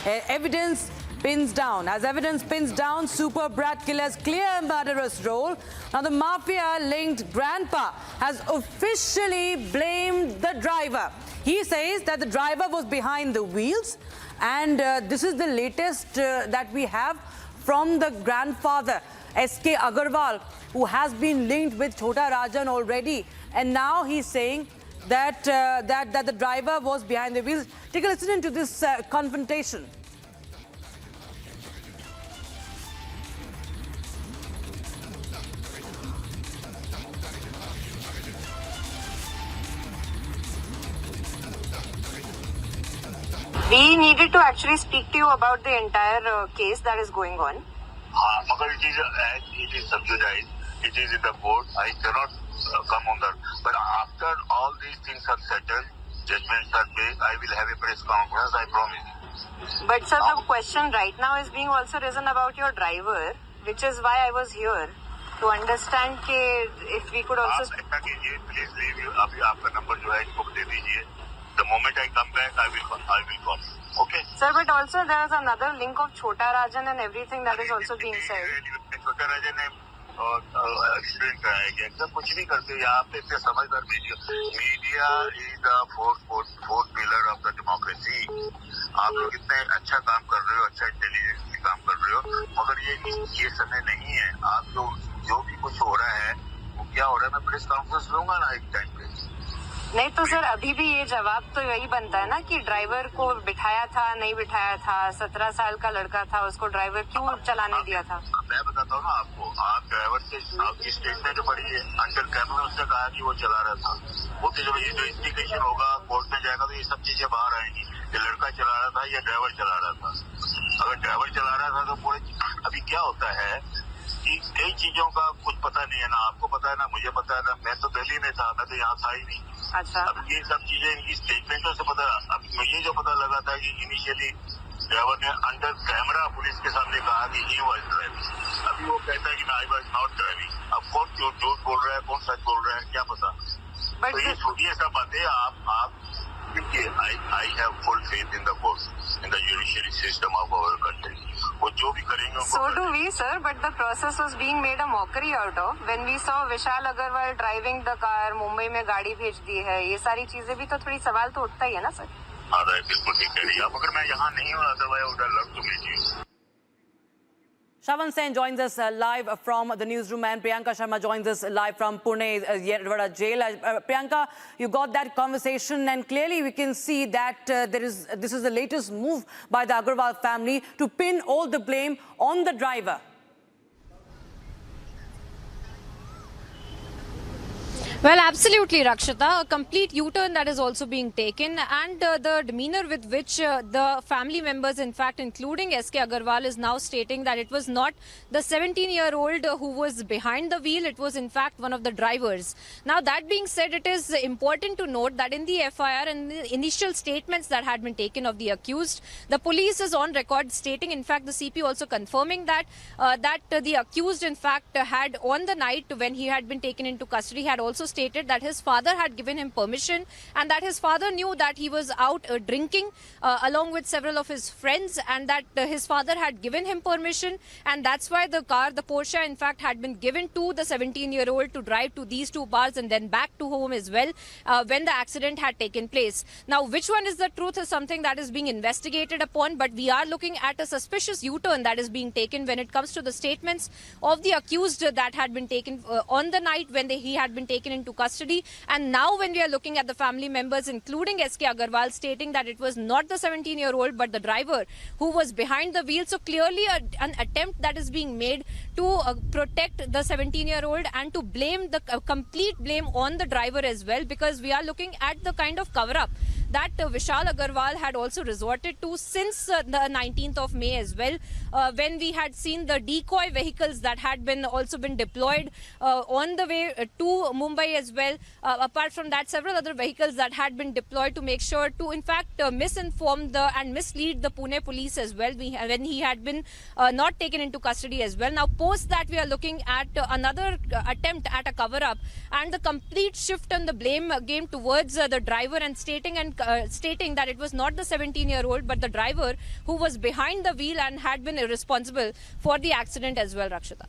Evidence pins down. As evidence pins down Super Brat killer's clear murderous role, now the mafia-linked grandpa has officially blamed the driver. He says that the driver was behind the wheels, and this is the latest that we have from the grandfather, S.K. Agarwal, who has been linked with Chota Rajan already, and now he's saying that that the driver was behind the wheels. Take a listen to this confrontation. We needed to actually speak to you about the entire case that is going on. Mगर it is subjudiced. It is in the court. I cannot come on that. But after all these things are settled, judgments are made, I will have a press conference, I promise. But sir, the question right now is being also risen about your driver, which is why I was here to understand if we could also. ऐसा कीजिए, please leave you. अभी आपका number जो है इसको दे दीजिए. The moment I come back, I will call. Okay. Sir, but also there is another link of Chota Rajan and everything that is also being said. Chota Rajan ने accident कराया गया. सब कुछ नहीं करते. यहाँ पे इतने समझदार media is the fourth pillar of the democracy. आप लोग इतने अच्छा काम कर रहे हो, अच्छा इंटेलिजेंटली काम कर रहे हो, मगर ये समय नहीं है. आप जो भी कुछ हो रहा है वो क्या हो रहा है, मैं प्रेस कॉन्फ्रेंस लूंगा ना एक टाइम पे. नहीं तो सर अभी भी ये जवाब तो यही बनता है ना कि ड्राइवर को बिठाया था नहीं बिठाया था. 17 साल का लड़का था, उसको ड्राइवर क्यों चलाने दिया था? मैं बताता हूँ ना आपको. आप ड्राइवर से आपकी स्टेटमेंट पढ़ी है. अंडर कैमरा उसने कहा कि वो चला रहा था. वो तो जब ये जो इन्वेस्टिगेशन होगा कोर्ट में जाएगा तो ये सब चीजें बाहर आएंगी. ये लड़का चला रहा था या ड्राइवर चला रहा था. अगर ड्राइवर चला रहा था तो पूरे अभी क्या होता है कि कई चीजों का कुछ पता नहीं है ना. आपको पता है ना, मुझे पता है ना. मैं तो दिल्ली में था, मैं तो यहाँ था ही नहीं. अच्छा. अब ये सब चीजें इनकी स्टेटमेंटों से पता. अब मुझे जो पता लगा था कि इनिशियली ड्राइवर ने अंडर कैमरा पुलिस के सामने कहा कि ही वॉज ड्राइविंग. अभी वो कहता है कि आई वॉज नॉट ड्राइविंग. अब कौन झूठ बोल रहा है, कौन सच बोल रहा है, क्या पता. तो ये छोटी सब बातें आप I have full faith in the court, in the judiciary system of our country. वो जो भी करेंगे. So do we, sir. But the process was being made a mockery out of when we saw Vishal Agarwal driving the car. Mumbai में गाड़ी भेज दी है. ये सारी चीजें भी तो थोड़ी सवाल तो उठता ही है ना सर. हाँ बिल्कुल ठीक कह रही है. अब अगर मैं यहाँ नहीं हूँ otherwise I would have loved to meet you. Shravan Sen joins us live from the newsroom, and Priyanka Sharma joins us live from Pune Yerwada jail. Priyanka, you got that conversation, and clearly we can see that this is the latest move by the Agarwal family to pin all the blame on the driver. Well, absolutely, Rakshita. A complete U-turn that is also being taken, and the demeanor with which the family members, in fact, including S.K. Agarwal, is now stating that it was not the 17-year-old who was behind the wheel. It was, in fact, one of the drivers. Now, that being said, it is important to note that in the FIR and the initial statements that had been taken of the accused, the police is on record stating, in fact, the CP also confirming that the accused, in fact, had on the night when he had been taken into custody, had also stated that his father had given him permission and that his father knew that he was out drinking along with several of his friends, and that his father had given him permission, and that's why the car, the Porsche, in fact, had been given to the 17-year-old to drive to these two bars and then back to home as well when the accident had taken place. Now, which one is the truth is something that is being investigated upon, but we are looking at a suspicious U-turn that is being taken when it comes to the statements of the accused that had been taken on the night when he had been taken into custody. And now when we are looking at the family members, including S.K. Agarwal, stating that it was not the 17-year-old but the driver who was behind the wheel. So clearly an attempt that is being made to protect the 17-year-old and to blame the complete blame on the driver as well, because we are looking at the kind of cover-up that Vishal Agarwal had also resorted to since the 19th of May as well, when we had seen the decoy vehicles that had been also been deployed on the way to Mumbai Mumbai as well. Apart from that, several other vehicles that had been deployed to make sure to, in fact, misinform and mislead the Pune police as well when he had been not taken into custody as well. Now, post that, we are looking at another attempt at a cover-up and the complete shift on the blame game towards the driver and stating that it was not the 17-year-old but the driver who was behind the wheel and had been responsible for the accident as well, Rakshita.